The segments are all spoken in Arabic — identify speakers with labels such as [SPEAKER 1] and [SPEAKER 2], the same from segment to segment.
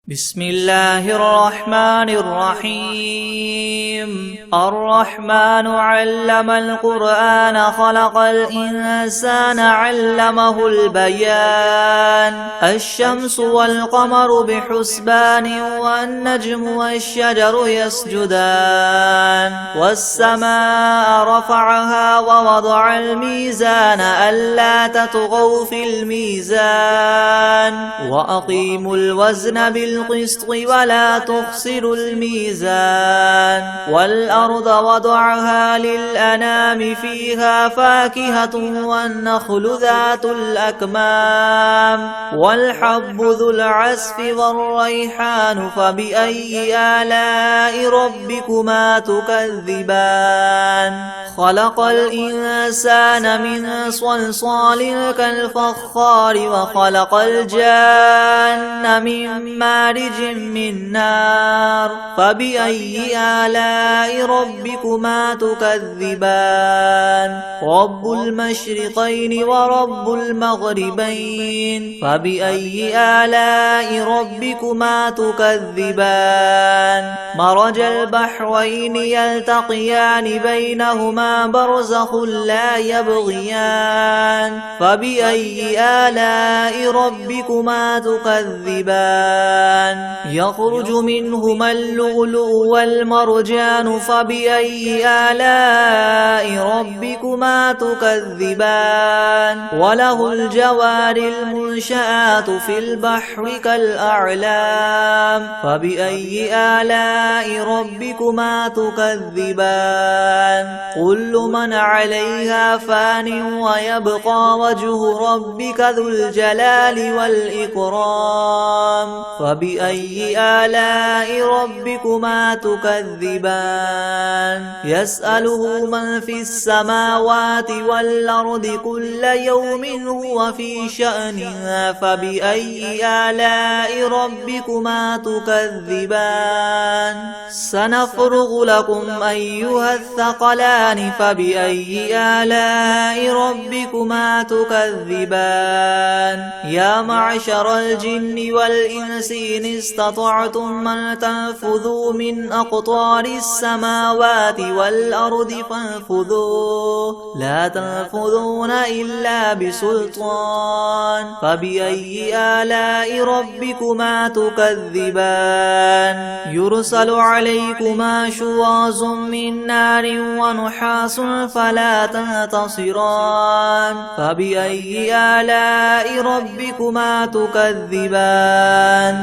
[SPEAKER 1] بسم الله الرحمن الرحيم. الرحمن علم القرآن خلق الإنسان علمه البيان. الشمس والقمر بحسبان والنجم والشجر يسجدان. والسماء رفعها ووضع الميزان ألا تطغوا في الميزان وأقيموا الوزن بالقسط ولا تخسروا الميزان. والأرض وضعها للأنام فيها فاكهة والنخل ذات الأكمام والحب ذو العصف والريحان فبأي آلاء ربكما تكذبان. خلق الإنسان من صلصال كالفخار وخلق الجان من مارج من نار فبأي آلاء ربكما تكذبان. رب المشرقين ورب المغربين فبأي آلاء ربكما تكذبان. مرج البحرين يلتقيان بينهما برزخ لا يبغيان فبأي آلاء ربكما تكذبان. يخرج منهما اللؤلؤ والمرجان فبأي آلاء ربكما تكذبان. وله الجوار المنشآت في البحر كالأعلام فبأي آلاء ربكما تكذبان. كل من عليها فان ويبقى وجه ربك ذو الجلال والإكرام فبأي آلاء ربكما تكذبان. يسأله من في السماوات والأرض كل يوم هو في شأن فبأي آلاء ربكما تكذبان. سنفرغ لكم أيها الثقلان فبأي آلاء ربكما تكذبان. يا معشر الجن والإنس إن استطعتم أن تنفذوا من أقطار السماوات والأرض فانفذوا لا تنفذون إلا بسلطان فبأي آلاء ربكما تكذبان. يرسل عليكما شواظ من نار ونحاس فلا تنتصران فبأي آلاء ربكما تكذبان.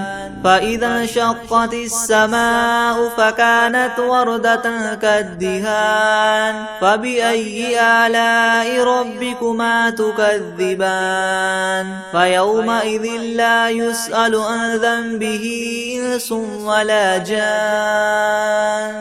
[SPEAKER 1] فإذا انشقت السماء فكانت وردة كالدهان فبأي آلاء ربكما تكذبان. فيومئذ لا يسأل عن ذنبه إنس ولا جان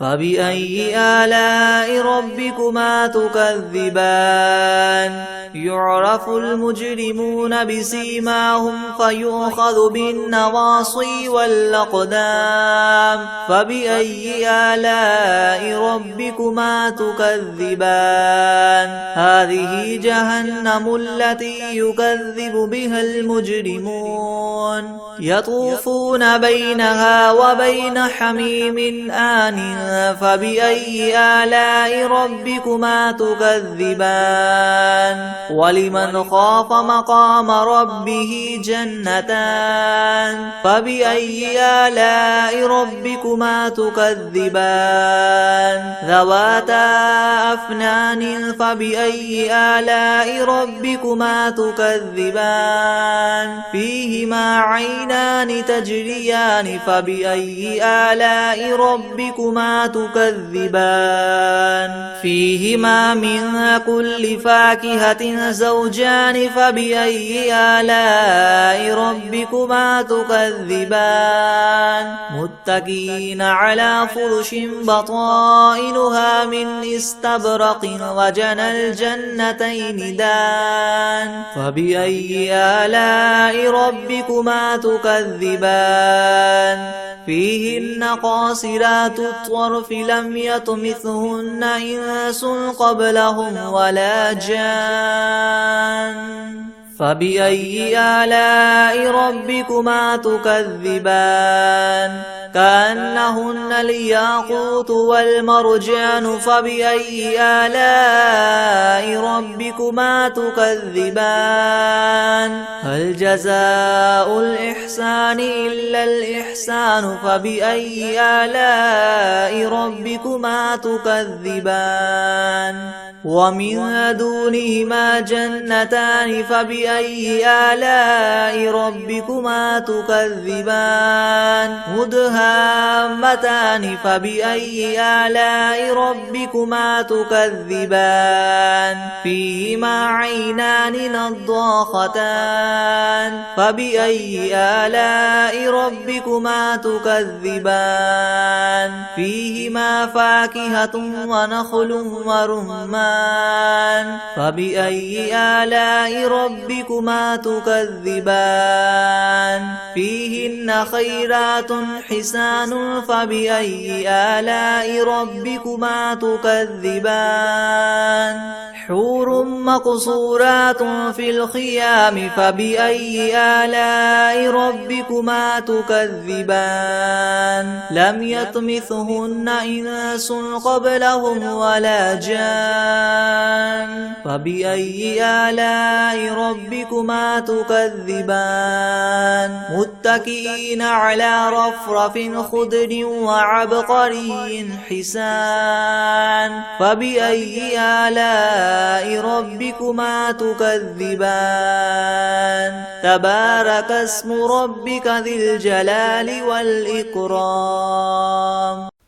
[SPEAKER 1] فبأي آلاء ربكما تكذبان. يعرف المجرمون بسيماهم فيؤخذ بالنواصي والأقدام فبأي آلاء ربكما تكذبان. هذه جهنم التي يكذب بها المجرمون يطوفون بينها وبين حميم آن فبأي آلاء ربكما تكذبان. ولمن خاف مقام ربه جنتان فبأي آلاء ربكما تكذبان. ذواتا أفنان فبأي آلاء ربكما تكذبان. فيهما عينان تجريان فبأي آلاء ربكما تكذبان. فيهما من كل فاكهة زوجان فبأي آلاء ربكما تكذبان. متكئين على فرش بطائنها من استبرق وجنى الجنتين دان فبأي آلاء ربكما تكذبان. فيهن قاصرات الطرف لم يطمثهن إنس قبلهم ولا جان فبأي آلاء ربكما تكذبان كأنهن الياقوت والمرجان فبأي آلاء ربكما تكذبان هل جزاء الإحسان إلا الإحسان فبأي آلاء ربكما تكذبان ومن دونهما جنتان فبأي آلاء ربكما تكذبان مدهامتان فبأي آلاء ربكما تكذبان فيهما عينان نضاختان فبأي آلاء ربكما تكذبان فيهما فاكهة ونخل ورمان فبأي آلاء ربكما تكذبان فيهن خيرات حسان فبأي آلاء ربكما تكذبان حور مقصورات في الخيام فبأي آلاء ربكما تكذبان لم يطمثهن إنس قبلهم ولا جان فبأي آلاء ربكما تكذبان متكئين على رفرف خضر وعبقري حسان فبأي آلاء ربكما تكذبان تبارك اسم ربك ذي الجلال والإكرام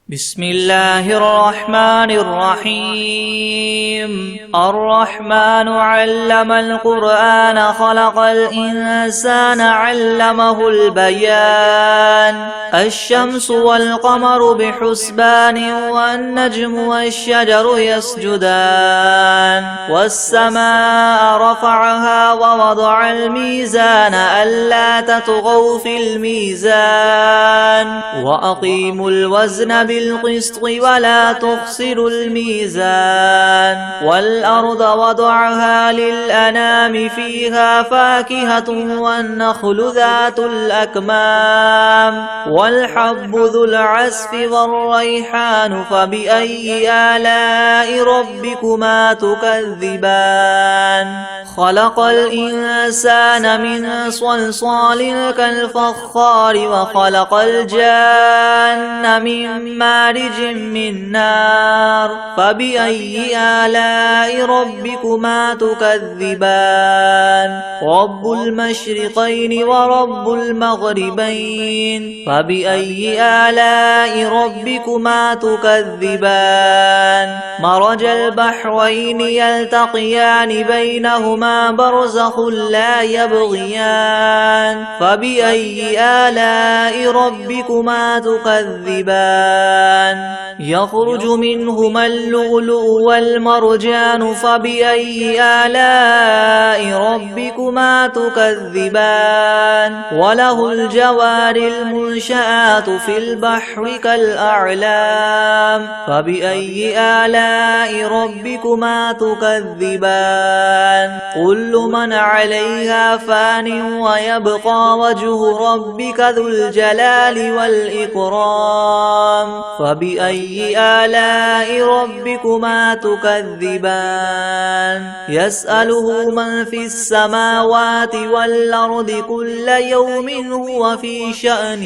[SPEAKER 1] بسم الله الرحمن الرحيم الرحمن علم القرآن خلق الإنسان علمه البيان الشمس والقمر بحسبان والنجم والشجر يسجدان والسماء رفعها ووضع الميزان ألا تطغوا في الميزان وأقيموا الوزن بالقسط ولا تخسروا الميزان والأرض وضعها للأنام فيها فاكهة والنخل ذات الأكمام والحب ذو العسف والريحان فبأي آلاء ربكما تكذبان خلق الإنسان من صلصال كالفخار وخلق الجان من مارج من نار فبأي آلاء ربكما تكذبان رب المشرقين ورب المغربين فبأي آلاء ربكما تكذبان مرج البحرين يلتقيان بينهما برزخ لا يبغيان فبأي آلاء ربكما تكذبان يخرج منهما اللؤلؤ والمرجان فبأي آلاء ربكما تكذبان وله الجوار المنشآت في البحر كالأعلام فبأي آلاء ربكما تكذبان كل من عليها فان ويبقى وجه ربك ذو الجلال والإكرام فبأي آلاء ربكما تكذبان يسأله من في السماوات والأرض كل يوم هو في شأن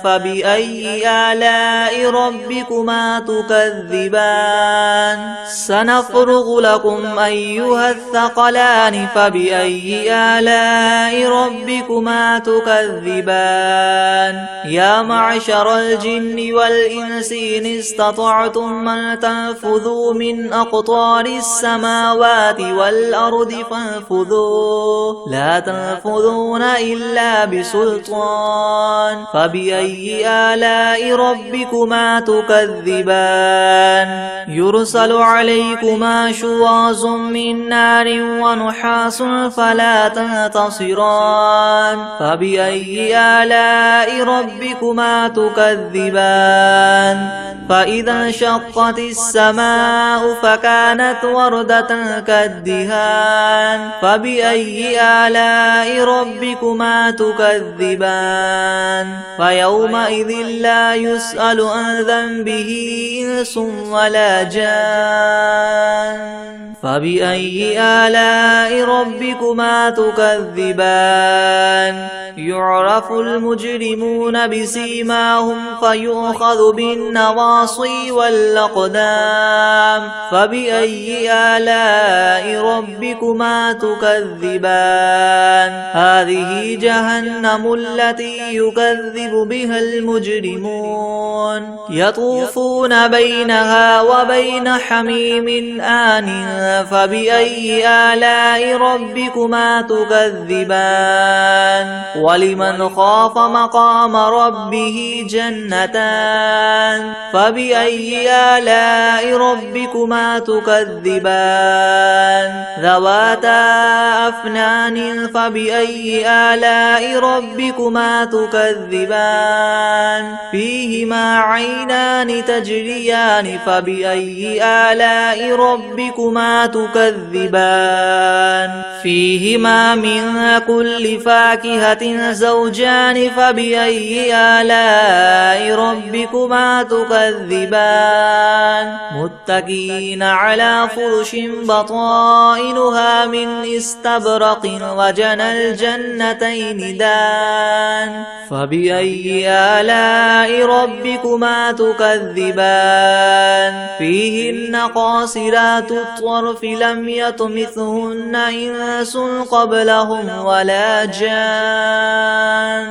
[SPEAKER 1] فبأي آلاء ربكما تكذبان سنفرغ لكم أيها الثقلان فبأي آلاء ربكما تكذبان يا معشر الجن والإنس إن استطعتم أن تنفذوا من أقطار السماوات والأرض فانفذوا لا تنفذون إلا بسلطان فبأي آلاء ربكما تكذبان يرسل عليكما شواظ من نار ونحاس ونحاس فلا تنتصران فبأي آلاء ربكما تكذبان فإذا انشقت السماء فكانت وردة كالدهان فبأي آلاء ربكما تكذبان فيومئذ لا يسأل عن ذنبه إنس ولا جان فبأي آلاء ربكما تكذبان يعرف المجرمون بسيماهم فيؤخذ بالنواصي والأقدام فبأي آلاء ربكما تكذبان هذه جهنم التي يكذب بها المجرمون يطوفون بينها وبين حميم آن فبأي آلاء ربكما تكذبان ولمن خاف مقام ربه جنتان فبأي آلاء ربكما تكذبان ذواتا أفنان فبأي آلاء ربكما تكذبان فيهما عينان تجريان فبأي آلاء ربكما تكذبان فيهما من كل فاكهة زوجان فبأي آلاء ربكما تكذبان متكئين على فرش بطائنها من استبرق وجنى الجنتين دان فبأي آلاء ربكما تكذبان فيهن قاصرات الطرف لم يطمثهن إنس قبلهم ولا جان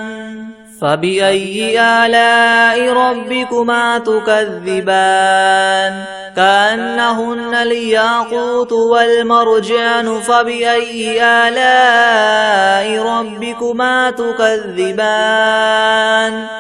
[SPEAKER 1] فبأي آلاء ربكما تكذبان كأنهن الياقوت والمرجان فبأي آلاء ربكما تكذبان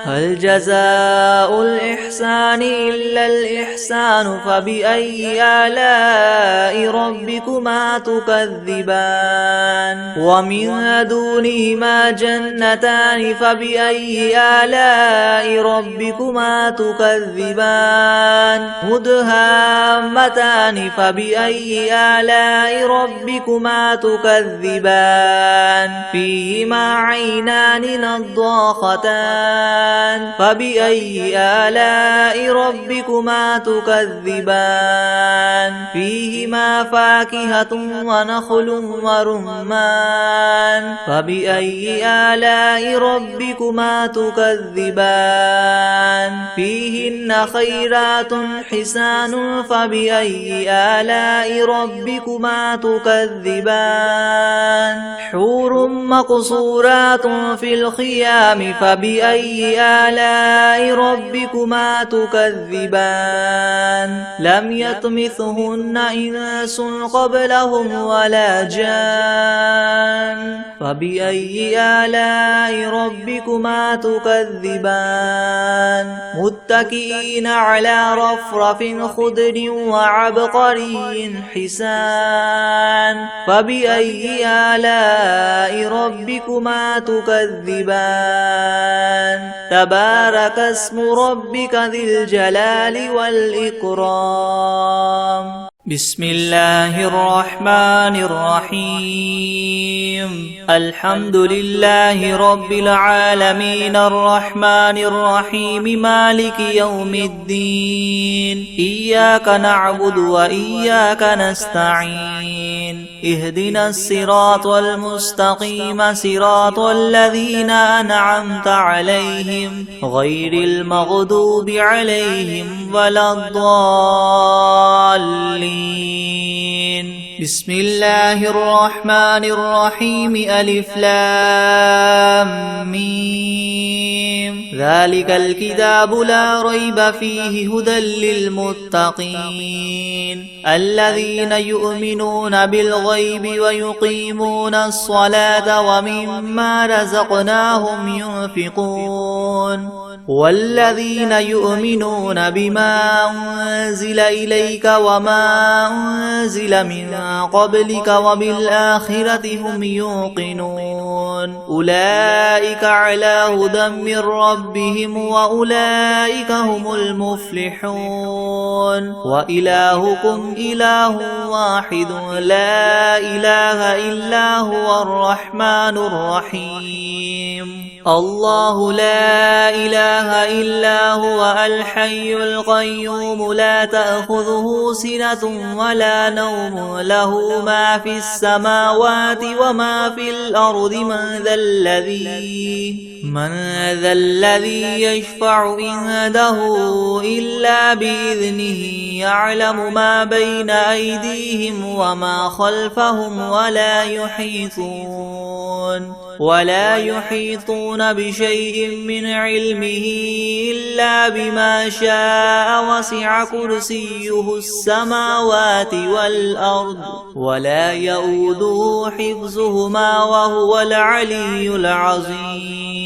[SPEAKER 1] هل جزاء الإحسان إلا الإحسان فبأي آلاء ربكما تكذبان ومن دونهما جنتان فبأي آلاء ربكما تكذبان مدهامتان فبأي آلاء ربكما تكذبان فيهما عينان نضاختان فبأي آلاء ربكما تكذبان فيهما فاكهة ونخل ورمان فبأي آلاء ربكما تكذبان فيهن خيرات حسان فبأي آلاء ربكما تكذبان حور مقصورات في الخيام فبأي آلاء ربكما تكذبان لم يطمثهن إنس قبلهم ولا جان فبأي آلاء ربكما تكذبان متكئين على رفرف خضر وعبقري حسان فبأي آلاء ربكما تكذبان تبارك اسم ربك ذي الجلال والإكرام بسم الله الرحمن الرحيم الحمد لله رب العالمين الرحمن الرحيم مالك يوم الدين إياك نعبد وإياك نستعين اهدنا الصراط المستقيم صراط الذين أنعمت عليهم غير المغضوب عليهم ولا الضالين بسم الله الرحمن الرحيم ألف لام ميم ذلك الكتاب لا ريب فيه هدى للمتقين الذين يؤمنون بالغيب ويقيمون الصلاة ومما رزقناهم ينفقون والذين يؤمنون بما أنزل إليك وما أنزل من قبلك وبالآخرة هم يوقنون أولئك على هدى من ربهم وأولئك هم المفلحون وإلهكم إله واحد لا إله إلا هو الرحمن الرحيم الله لا إله إلا هو الحي القيوم لا تأخذه سنة ولا نوم له ما في السماوات وما في الأرض من ذا الذي يشفع عنده إلا بإذنه يعلم ما بين أيديهم وما خلفهم ولا يحيطون بشيء من علمه إلا بما شاء وسع كرسيه السماوات والأرض ولا يؤوده حفظهما وهو العلي العظيم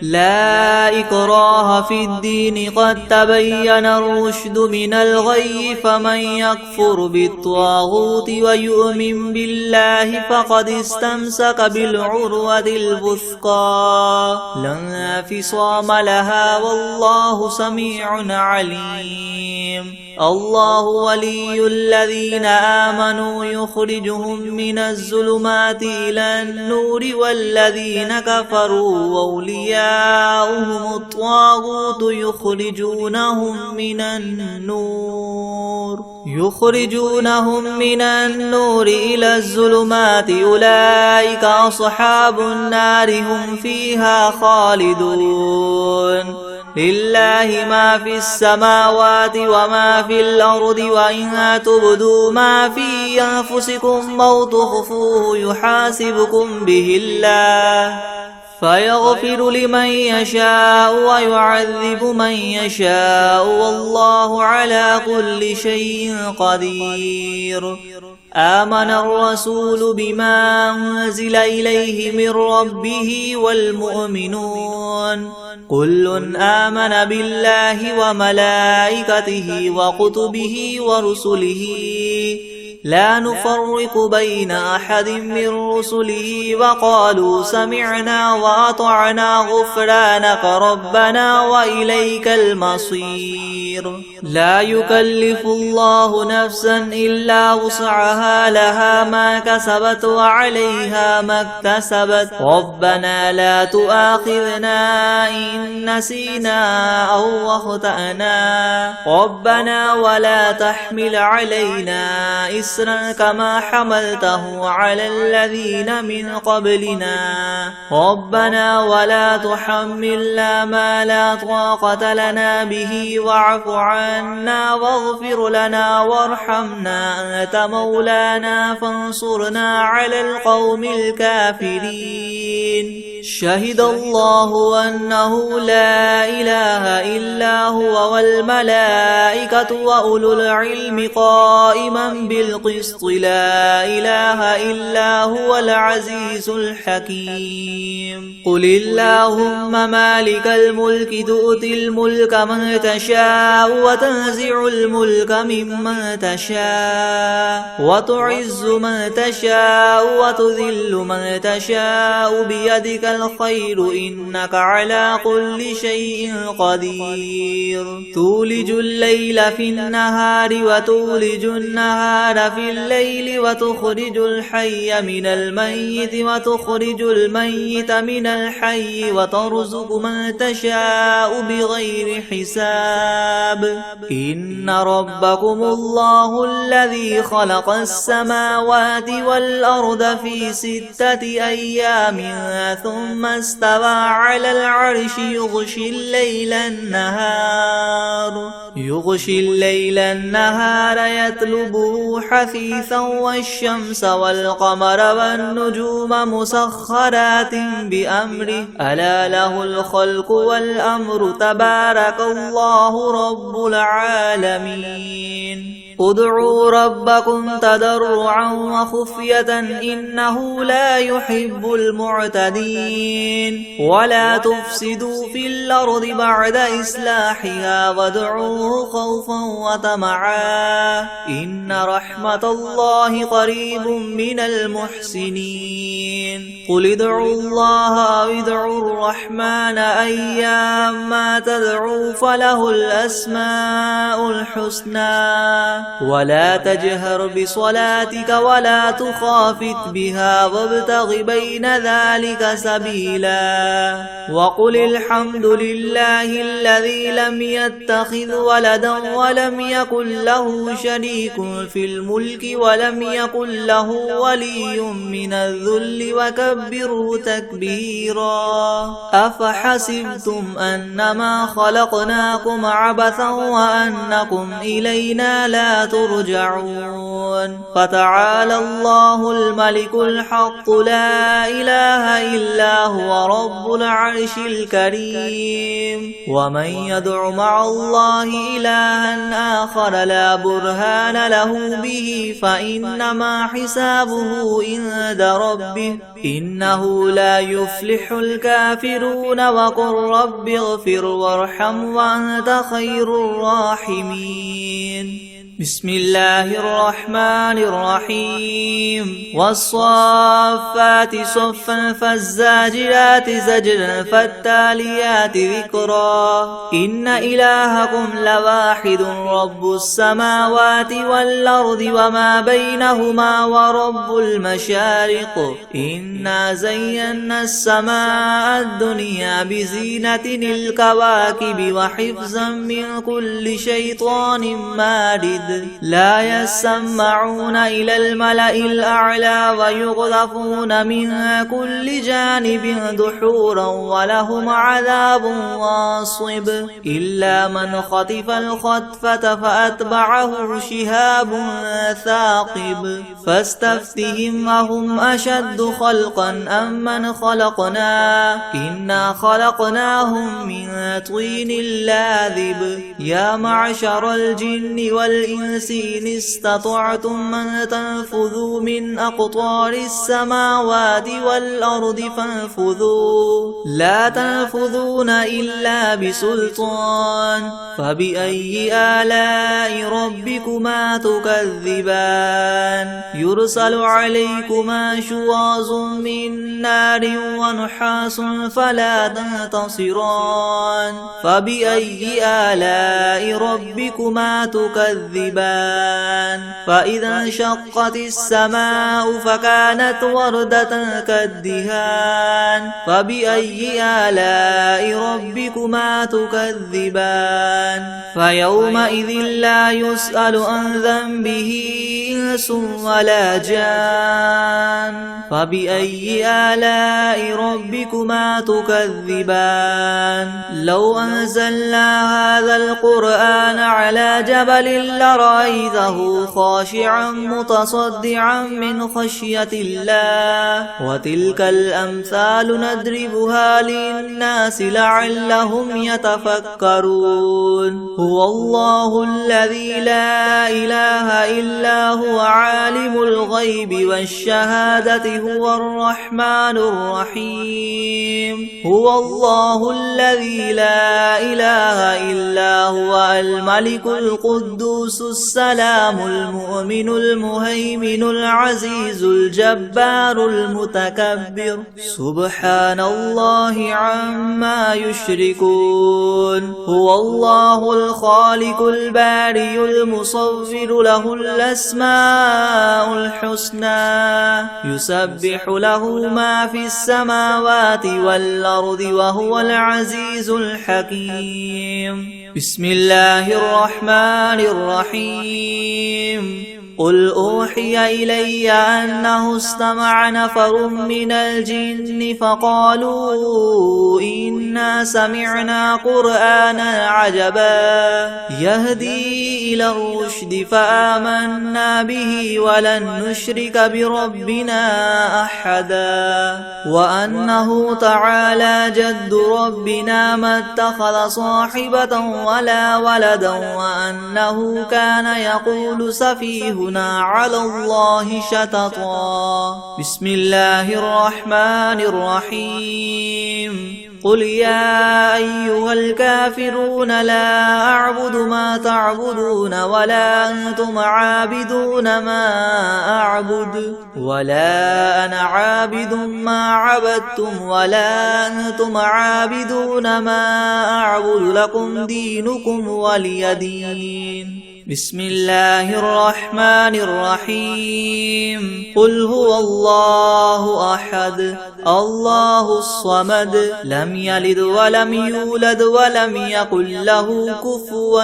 [SPEAKER 1] لا إكراه في الدين قد تبين الرشد من الغي فمن يكفر بالطاغوت ويؤمن بالله فقد استمسك بالعروة الوثقى لا انفصام لها والله سميع عليم الله ولي الذين آمنوا يخرجهم من الظلمات إلى النور والذين كفروا أولياؤهم الطاغوت يخرجونهم من النور إلى الظلمات أولئك أصحاب النار هم فيها خالدون لله ما في السماوات وما في الأرض وإن تبدوا ما في أنفسكم أو تخفوه يحاسبكم به الله فيغفر لمن يشاء ويعذب من يشاء والله على كل شيء قدير آمن الرسول بما أنزل إليه من ربه والمؤمنون كل آمن بالله وملائكته وكتبه ورسله لا نفرق بين أحد من رسله وقالوا سمعنا وأطعنا غفرانك ربنا وإليك المصير لا يكلف الله نفسا إلا وسعها لها ما كسبت وعليها ما اكتسبت ربنا لا تؤاخذنا إن نسينا أو أخطأنا ربنا ولا تحمل علينا إسرا كما حملته على الذين من قبلنا ربنا ولا تحملنا ما لا طاقة لنا به واعف عنا واغفر لنا وارحمنا أنت مولانا فانصرنا على القوم الكافرين شهد الله أنه لا إله إلا هو والملائكة وأولو العلم قائما بالقسط لا إله إلا هو العزيز الحكيم قل اللهم مالك الملك تؤتي الملك من تشاء وتنزع الملك ممن تشاء وتعز من تشاء وتذل من تشاء بيدك الخير إنك على كل شيء قدير تولج الليل في النهار وتولج النهار في الليل وتخرج الحي من الميت وتخرج الميت من الحي وترزق من تشاء بغير حساب إن ربكم الله الذي خلق السماوات والأرض في 6 أيام ثم استوى على العرش يغشي الليل النهار يطلبه حثيثا والشمس والقمر والنجوم مسخرات بأمره ألا له الخلق والأمر تبارك الله رب العالمين ادعوا ربكم تضرعا وخفية إنه لا يحب المعتدين ولا تفسدوا في الأرض بعد إصلاحها وادعوه خوفا وطمعا إن رحمة الله قريب من المحسنين قل ادعوا الله أو ادعوا الرحمن أيما تدعوا فله الأسماء الحسنى ولا تجهر بصلاتك ولا تخافت بها وابتغ بين ذلك سبيلا وقل الحمد لله الذي لم يتخذ ولدا ولم يكن له شريك في الملك ولم يكن له ولي من الذل وكبره تكبيرا أفحسبتم أنما خلقناكم عبثا وأنكم إلينا لا ترجعون فتعالى الله الملك الحق لا إله إلا هو رب العرش الكريم ومن يدع مع الله إلها آخر لا برهان له به فإنما حسابه عند ربه إنه لا يفلح الكافرون وقل رب اغفر وارحم وأنت خير الراحمين بسم الله الرحمن الرحيم والصافات صفا فالزاجرات زجرا فالتاليات ذكرا إن إلهكم لواحد رب السماوات والأرض وما بينهما ورب المشارق إنا زينا السماء الدنيا بزينة الكواكب وحفظا من كل شيطان مارد لا يسمعون إلى الملأ الأعلى ويقذفون من كل جانب دحورا ولهم عذاب واصب إلا من خطف الخطفة فأتبعه شهاب ثاقب فاستفتهم أهم أشد خلقا أم من خلقنا إنا خلقناهم من طين لاذب يا معشر الجن والإنس إن استطعتم أن تنفذوا من أقطار السماوات والأرض فانفذوا لا تنفذون إلا بسلطان فبأي آلاء ربكما تكذبان يرسل عليكما شواظ من نار ونحاس فلا تنتصران فبأي آلاء ربكما تكذبان فإذا انشقت السماء فكانت وردة كالدهان فبأي آلاء ربكما تكذبان فيومئذ لا يسأل عن ذنبه إنس ولا جان فبأي آلاء ربكما تكذبان لو أنزلنا هذا القرآن على جبل لرأيته خاشعا متصدعا من خشية الله وتلك الأمثال نضربها للناس لعلهم يتفكرون هو الله الذي لا إله إلا هو عالم الغيب والشهادة هو الرحمن الرحيم هو الله الذي لا إله إلا هو الملك القدوس السلام المؤمن المهيمن العزيز الجبار المتكبر سبحان الله عما يشركون هو الله الخالق البارئ المصور له الأسماء الحسنى يسبح له ما في السماوات والأرض وهو العزيز الحكيم بسم الله الرحمن الرحيم قل أوحي إلي أنه استمع نفر من الجن فقالوا إنا سمعنا قرآنا عجبا يهدي إلى الرشد فآمنا به ولن نشرك بربنا أحدا وأنه تعالى جد ربنا ما اتخذ صاحبة ولا ولدا وأنه كان يقول سفيهنا على الله شططا بسم الله الرحمن الرحيم قل يا أيها الكافرون لا أعبد ما تعبدون ولا أنتم عابدون ما أعبد ولا أنا عابد ما عبدتم ولا أنتم عابدون ما أعبد لكم دينكم ولي دين بسم الله الرحمن الرحيم قل هو الله أحد الله الصمد لم يلد ولم يولد ولم يكن له كفوا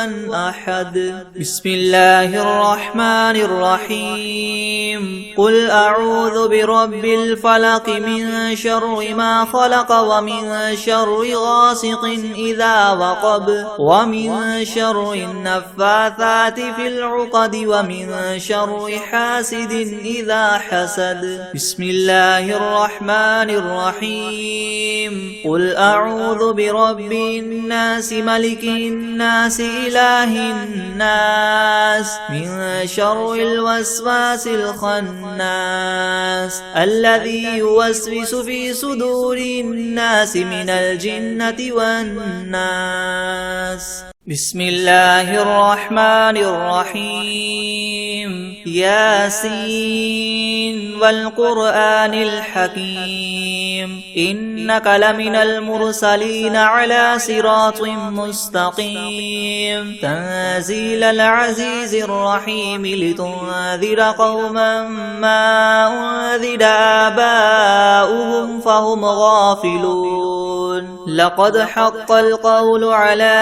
[SPEAKER 1] أحد بسم الله الرحمن الرحيم قل أعوذ برب الفلق من شر ما خلق ومن شر غاسق إذا وقب ومن شر النفاثات في العقد ومن شر حاسد إذا حسد بسم الله الرحمن الرحيم قل أعوذ برب الناس ملك الناس إله الناس من شر الوسواس الخناس الذي يوسوس في صدور الناس من الجنة والناس بسم الله الرحمن الرحيم ياسين والقرآن الحكيم إنك لمن المرسلين على صراط مستقيم تنزيل العزيز الرحيم لتنذر قوما ما أنذر آباؤهم فهم غافلون لقد حق القول على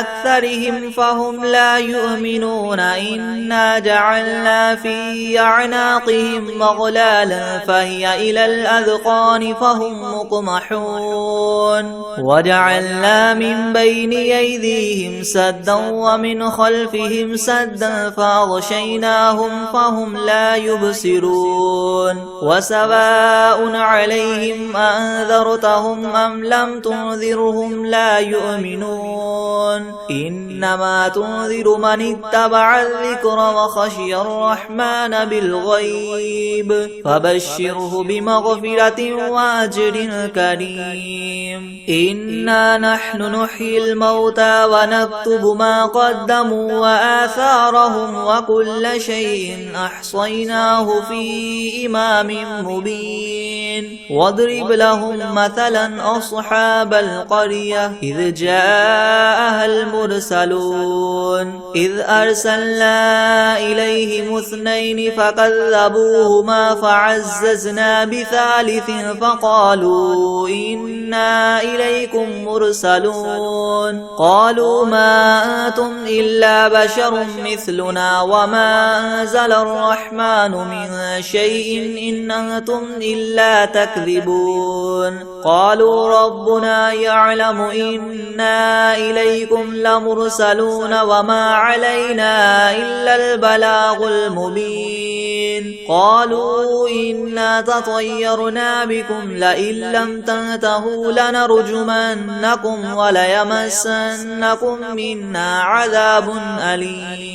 [SPEAKER 1] أكثرهم فهم لا يؤمنون إنا جعلنا في أعناقهم مغلالا فهي إلى الأذقان فهم مقمحون وجعلنا من بين أيديهم سدا ومن خلفهم سدا فأغشيناهم فهم لا يبصرون وسواء عليهم أنذرتهم أم لم تنذرهم لا يؤمنون إنما تنذر من اتبع الذكر وخشي الرحمن بالغيب فبشره بمغفرة وأجر كريم إنا نحن نحيي الموتى ونكتب ما قدموا وآثارهم وكل شيء أحصيناه في إمام مبين واضرب لهم مثلا أصحاب القرية إذ جاءها المرسلون إذ أرسلنا إليهم اثنين فكذبوهما فعززنا بثالث فقالوا إنا إليكم مرسلون قالوا ما أنتم إلا بشر مثلنا وما أنزل الرحمن من شيء إن أنتم إلا تكذبون قالوا ربنا يعلم إنا إليكم لمرسلون وما علينا إلا البلاغ المبين قالوا إنا تطيرنا بكم لئن لم تنتهوا لنرجمنكم وليمسنكم منا عذاب أليم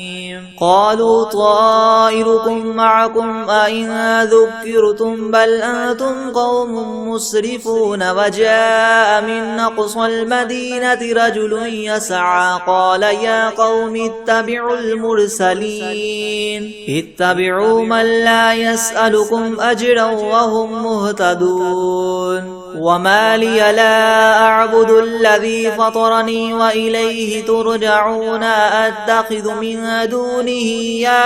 [SPEAKER 1] قالوا طائركم معكم أئن ذكرتم بل أنتم قوم مسرفون وجاء من أقصى المدينة رجل يسعى قال يا قوم اتبعوا المرسلين اتبعوا من لا يسألكم أجرا وهم مهتدون وما لي لا أعبد الذي فطرني وإليه ترجعون أتخذ من دونه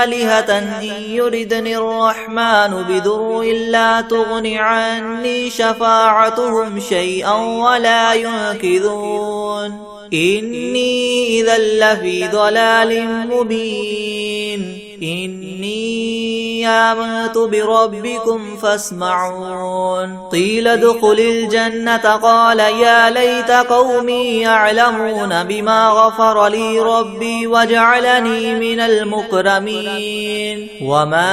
[SPEAKER 1] آلهة إن يردني الرحمن بضر لا تغن عني شفاعتهم شيئا ولا ينقذون إني إذا لفي ضلال مبين إني آمنت بربكم فاسمعون قيل ادخل الجنة قال يا ليت قومي يعلمون بما غفر لي ربي وجعلني من المكرمين وما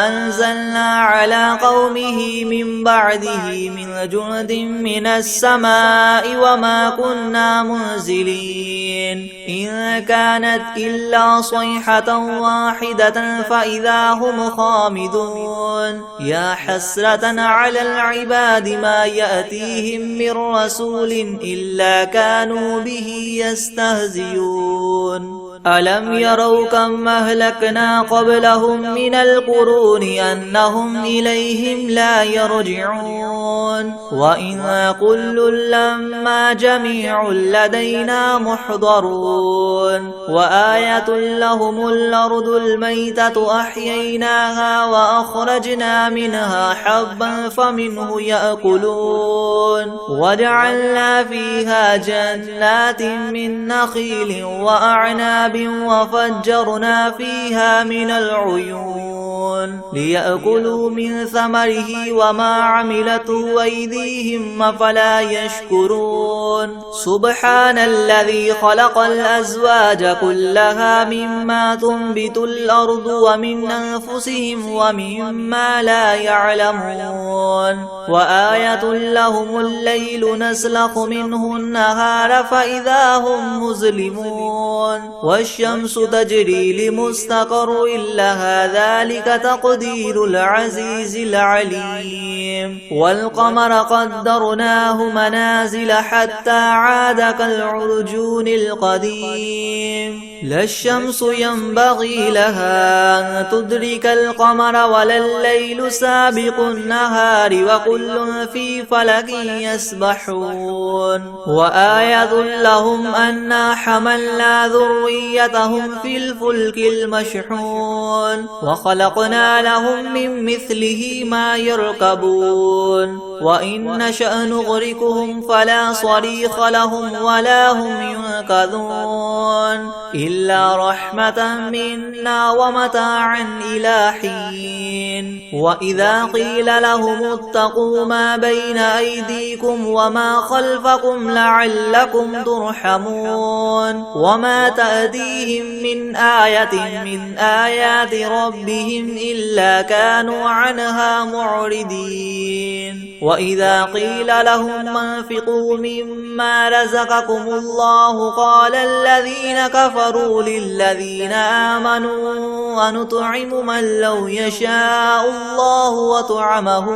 [SPEAKER 1] أنزلنا على قومه من بعده من جند من السماء وما كنا منزلين إن كانت إلا صيحة واحدة فإذا هم خامدون يا حسرة على العباد ما يأتيهم من رسول إلا كانوا به يستهزئون ألم يروا كم أهلكنا قبلهم من القرون أنهم إليهم لا يرجعون وإن كل لما جميع لدينا محضرون وآية لهم الأرض الميتة أحييناها وأخرجنا منها حبا فمنه يأكلون وجعلنا فيها جنات من نخيل وأعناب وفجرنا فيها من العيون ليأكلوا من ثمره وما عملته أيديهم أفلا يشكرون سبحان الذي خلق الأزواج كلها مما تنبت الأرض ومن أنفسهم ومما لا يعلمون وآية لهم الليل نسلخ منه النهار فإذا هم مظلمون والشمس تجري لمستقر لها ذلك تقدير العزيز العليم والقمر قدرناه منازل حتى عاد كالعرجون القديم لا الشمس ينبغي لها أن تدرك القمر ولا الليل سابق النهار وكل في فلك يسبحون وآية لهم أنا حملنا ذريتهم في الفلك المشحون وخلقنا لهم من مثله ما يركبون وإن نشأ نغرقهم فلا صريخ لهم ولا هم ينقذون إلا رحمة منا ومتاعا إلى حين وإذا قيل لهم اتقوا ما بين أيديكم وما خلفكم لعلكم ترحمون وما تأتيهم من آية من آيات ربهم إلا كانوا عنها معرضين وإذا قيل لهم انفقوا مما رزقكم الله قال الذين كفروا للذين آمنوا أنطعم من لو يشاء الله وطعمه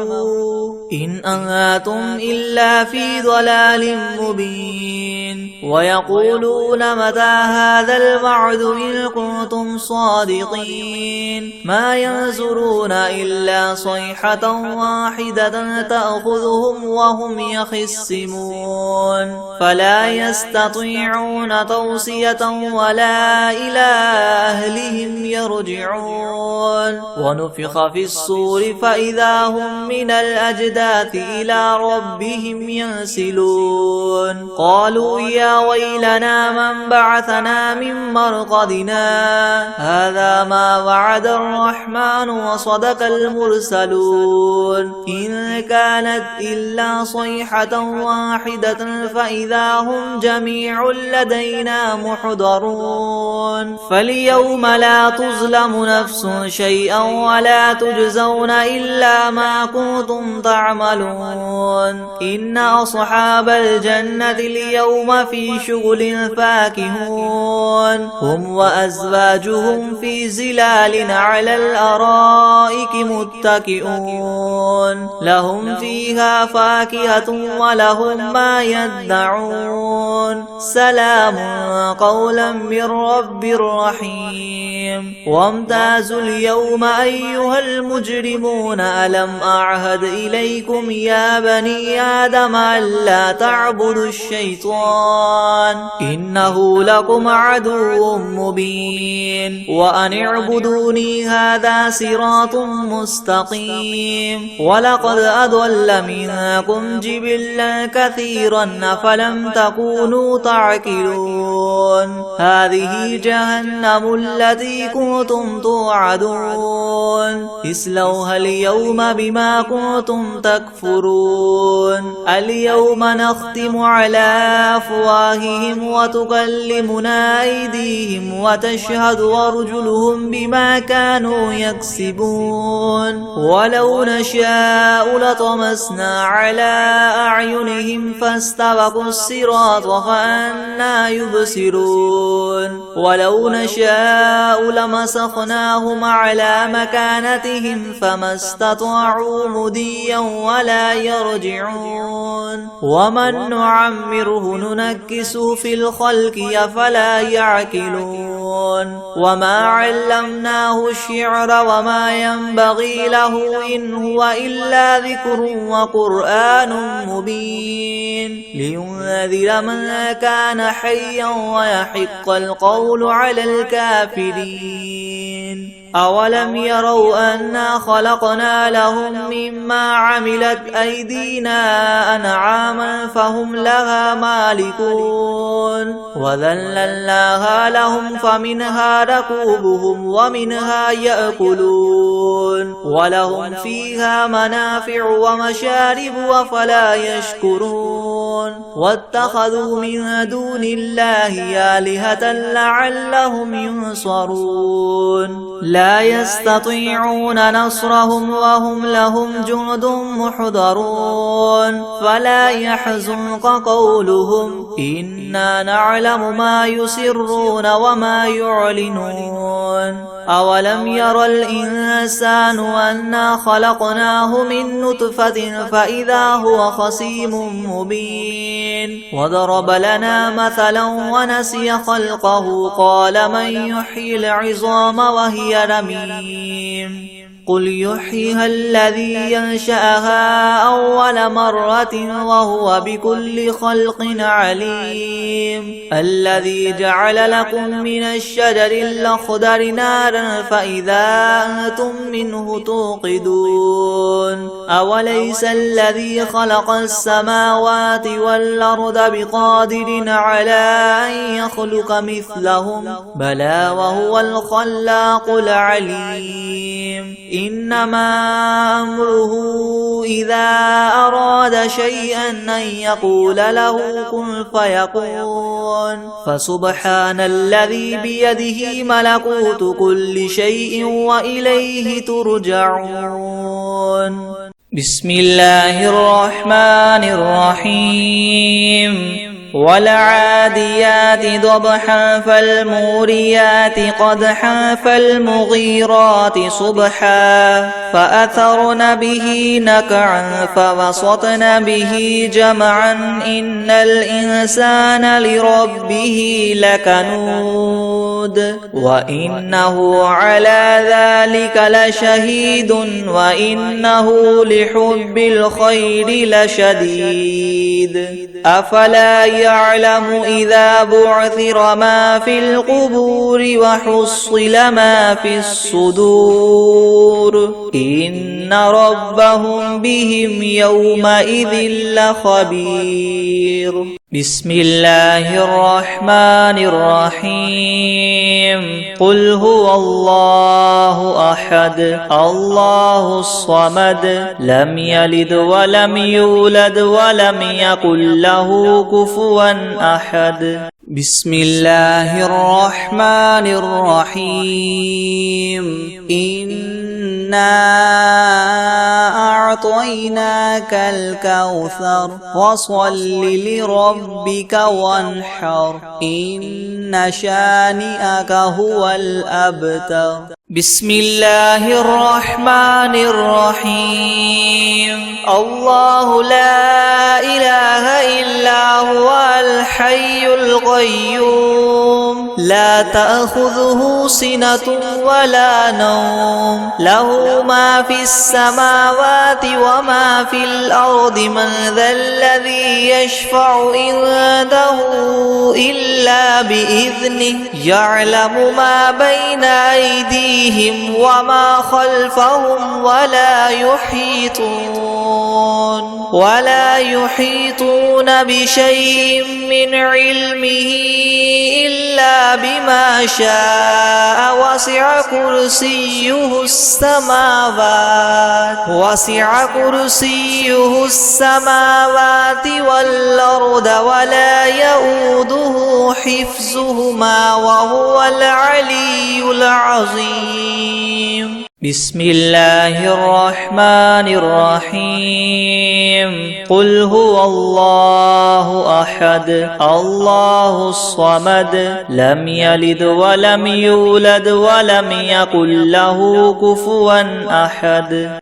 [SPEAKER 1] إن أنتم إلا في ضلال مبين ويقولون متى هذا الوعد إن كنتم صادقين ما ينظرون إلا صيحة واحدة تأخذهم وهم يخصمون فلا يستطيعون توصية ولا إلى أهلهم يرجعون ونفخ في الصور فإذا هم من الأجداث إلى ربهم ينسلون قالوا يا ويلنا من بعثنا من مرقدنا هذا ما وعد الرحمن وصدق المرسلون إن كانت إلا صيحة واحدة فإذا هم جميع لدينا محضرون فاليوم لا تظلم نفس شيئا ولا تجزون إلا ما كنتم تعملون إن أصحاب الجنة اليوم في شغل فاكهون هم وأزواجهم في زلال على الأرائك متكئون لهم فيها فاكهة ولهم ما يدعون سلام قولا من رب رحيم وامتازوا اليوم أيها المجرمون ألم أعهد إليكم يا بني آدم ألا تعبدوا الشيطان إنه لكم عدو مبين وأن اعبدوني هذا صراط مستقيم ولقد أضل أضل منكم جبلا كثيرا أفلم تكونوا تعقلون هذه جهنم التي كنتم توعدون اصلوها اليوم بما كنتم تكفرون اليوم نختم على أفواههم وتكلمنا أيديهم وتشهد أرجلهم بما كانوا يكسبون ولو نشاء لطمسنا على أعينهم فاستبقوا الصراط فأنى يبصرون ولو نشاء لمسخناهم على مكانتهم فما استطاعوا مضيا ولا يرجعون ومن نعمره ننكسه في الخلق أفلا يعقلون وما علمناه الشعر وما ينبغي له إن هو إلا ذكر وقرآن مبين لينذر من كان حيا ويحق القول على الكافرين أولم يروا أنا خلقنا لهم مما عملت أيدينا أنعاما فهم لها مالكون وذللناها لهم فمنها ركوبهم ومنها يأكلون ولهم فيها منافع ومشارب وفلا يشكرون واتخذوا من دون الله آلهة لعلهم ينصرون لا يستطيعون نصرهم وهم لهم جند محضرون فلا يحزنك قولهم إنا نعلم ما يسرون وما يعلنون أولم ير الإنسان أنا خلقناه من نطفة فإذا هو خصيم مبين وضرب لنا مثلا ونسي خلقه قال من يحيي العظام وهي رميم قل يحييها الذي ينشأها أول مرة وهو بكل خلق عليم الذي جعل لكم من الشجر الأخضر نارا فإذا أنتم منه توقدون أوليس الذي خلق السماوات والأرض بقادر على أن يخلق مثلهم بلى وهو الخلاق العليم إنما أمره إذا أراد شيئا أن يقول له كن فيكون فسبحان الذي بيده ملكوت كل شيء وإليه ترجعون بسم الله الرحمن الرحيم والعاديات ضبحا فالموريات قدحا فالمغيرات صبحا فأثرن به نقعا فوسطن به جمعا إن الإنسان لربه لكنود وإنه على ذلك لشهيد وإنه لحب الخير لشديد أفلا يعلم إذا بعثر ما في القبور وحصل ما في الصدور إن ربهم بهم يومئذ لخبير بسم الله الرحمن الرحيم قل هو الله أحد الله الصمد لم يلد ولم يولد ولم يكن له كفوا أحد بسم الله الرحمن الرحيم إنا أعطيناك الكوثر فصل لربك وانحر إن شانئك هو الأبتر بسم الله الرحمن الرحيم الله لا إله إلا هو الحي القيوم لا تأخذه سنة ولا نوم له ما في السماوات وما في الأرض من ذا الذي يشفع عنده إلا بإذنه يعلم ما بين أيديهم وما خلفهم ولا يحيطون ولا يحيطون بشيء من علمه إلا بما شاء وسع كرسيه السماوات والأرض ولا يؤوده حفظهما وهو العلي العظيم. بسم الله الرحمن الرحيم. قل هو الله أحد الله الصمد لم يلد ولم يولد ولم يكن له كفوا أحد.